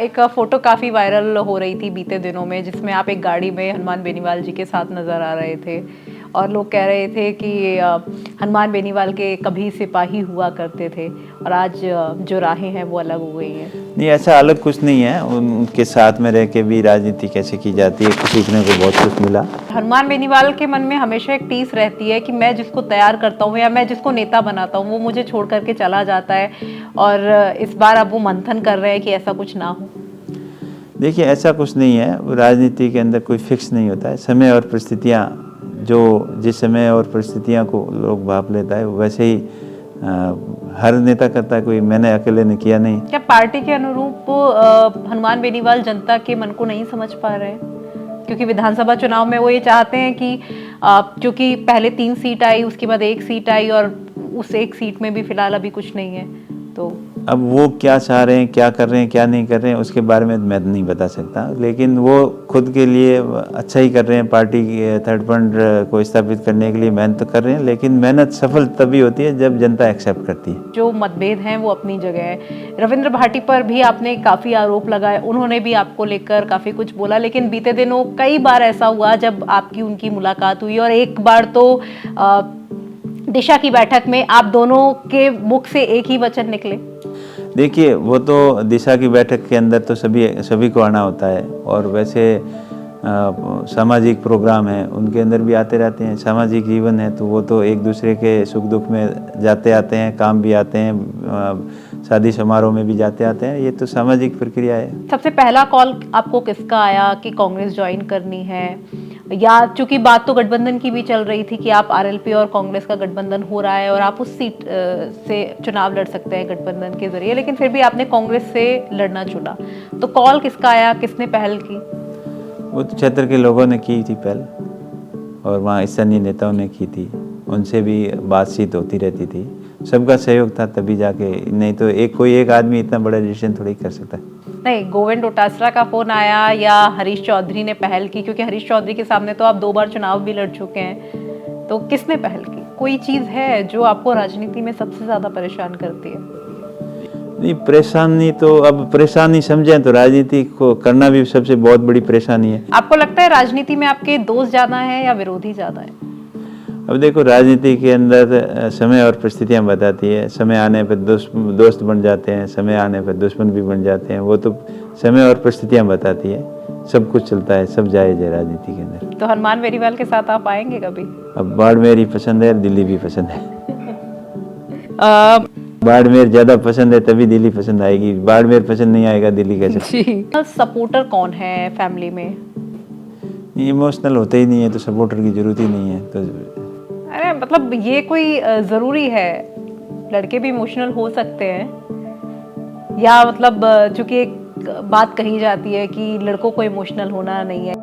एक फ़ोटो काफ़ी वायरल हो रही थी बीते दिनों में, जिसमें आप एक गाड़ी में हनुमान बेनीवाल जी के साथ नज़र आ रहे थे और लोग कह रहे थे कि हनुमान बेनीवाल के कभी सिपाही हुआ करते थे और आज जो राहें हैं वो अलग हो गई हैं। नहीं, ऐसा अलग कुछ नहीं है। उनके साथ में रह के भी राजनीति कैसे की जाती है, सीखने को बहुत कुछ मिला। हनुमान बेनीवाल के मन में हमेशा एक टीस रहती है कि मैं जिसको तैयार करता हूँ या मैं जिसको नेता बनाता हूँ वो मुझे छोड़ करके चला जाता है, और इस बार अब वो मंथन कर रहे हैं कि ऐसा कुछ ना हो। देखिए, ऐसा कुछ नहीं है। राजनीति के अंदर कोई फिक्स नहीं होता है। समय और परिस्थितियाँ, जो जिस समय और परिस्थितियाँ को लोग भाप लेता है वैसे ही हर नेता करता है। कोई मैंने अकेले ने किया नहीं। क्या पार्टी के अनुरूप हनुमान बेनीवाल जनता के मन को नहीं समझ पा रहे हैं? क्योंकि विधानसभा चुनाव में वो ये चाहते हैं कि क्योंकि पहले 3 सीट आई, उसके बाद 1 सीट आई और उस 1 सीट में भी फिलहाल अभी कुछ नहीं है, तो अब वो क्या चाह रहे हैं, क्या कर रहे हैं, क्या नहीं कर रहे हैं, उसके बारे में मैं नहीं बता सकता। लेकिन वो खुद के लिए अच्छा ही कर रहे हैं। पार्टी की थर्ड फ्रंट को स्थापित करने के लिए मेहनत कर रहे हैं, लेकिन मेहनत सफल तभी होती है जब जनता एक्सेप्ट करती है। जो मतभेद हैं वो अपनी जगह है। रविंद्र भाटी पर भी आपने काफ़ी आरोप लगाए, उन्होंने भी आपको लेकर काफ़ी कुछ बोला, लेकिन बीते दिनों कई बार ऐसा हुआ जब आपकी उनकी मुलाकात हुई और एक बार तो दिशा की बैठक में आप दोनों के मुख से एक ही वचन निकले। देखिए, वो तो दिशा की बैठक के अंदर तो सभी को आना होता है, और वैसे सामाजिक प्रोग्राम है उनके अंदर भी आते रहते हैं। सामाजिक जीवन है तो वो तो एक दूसरे के सुख दुख में जाते आते हैं, काम भी आते हैं, शादी समारोह में भी जाते आते हैं। ये तो सामाजिक प्रक्रिया है। सबसे पहला कॉल आपको किसका आया कि कांग्रेस ज्वाइन करनी है, या चूंकि बात तो गठबंधन की भी चल रही थी कि आप आरएलपी और कांग्रेस का गठबंधन हो रहा है और आप उस सीट से चुनाव लड़ सकते हैं गठबंधन के जरिए, लेकिन फिर भी आपने कांग्रेस से लड़ना चुना, तो कॉल किसका आया, किसने पहल की? वो तो क्षेत्र के लोगों ने की थी पहल, और वहाँ स्थानीय नेताओं ने की थी। उनसे भी बातचीत होती रहती थी, सबका सहयोग था तभी जाके। नहीं तो कोई एक आदमी इतना बड़ा डिसीजन थोड़ी कर सकता है। नहीं, गोविंद डोटासरा का फोन आया या हरीश चौधरी ने पहल की? क्योंकि हरीश चौधरी के सामने तो आप 2 बार चुनाव भी लड़ चुके हैं, तो किसने पहल की? कोई चीज है जो आपको राजनीति में सबसे ज्यादा परेशान करती है? नहीं, परेशानी तो अब परेशानी समझें तो राजनीति को करना भी सबसे बहुत बड़ी परेशानी है। आपको लगता है राजनीति में आपके दोस्त ज्यादा हैं या विरोधी ज्यादा है? अब देखो, राजनीति के अंदर समय और परिस्थितियां बताती है। समय आने पर दोस्त बन जाते हैं, समय आने पर दुश्मन भी बन जाते हैं। वो तो समय और परिस्थितियां बताती है। सब कुछ चलता है, सब जायज है राजनीति के अंदर। तो हनुमान बेनीवाल के साथ आप आएंगे कभी? अब बाड़मेर ही पसंद है, दिल्ली भी पसंद है। बाड़मेर ज्यादा पसंद है तभी दिल्ली पसंद आएगी। बाड़मेर पसंद नहीं आएगा, दिल्ली कैसे? जी। सपोर्टर कौन है फैमिली में? इमोशनल होते ही नहीं है तो सपोर्टर की जरूरत ही नहीं है। तो अरे मतलब ये कोई जरूरी है? लड़के भी इमोशनल हो सकते हैं, या मतलब चूंकि एक बात कही जाती है कि लड़कों को इमोशनल होना नहीं है।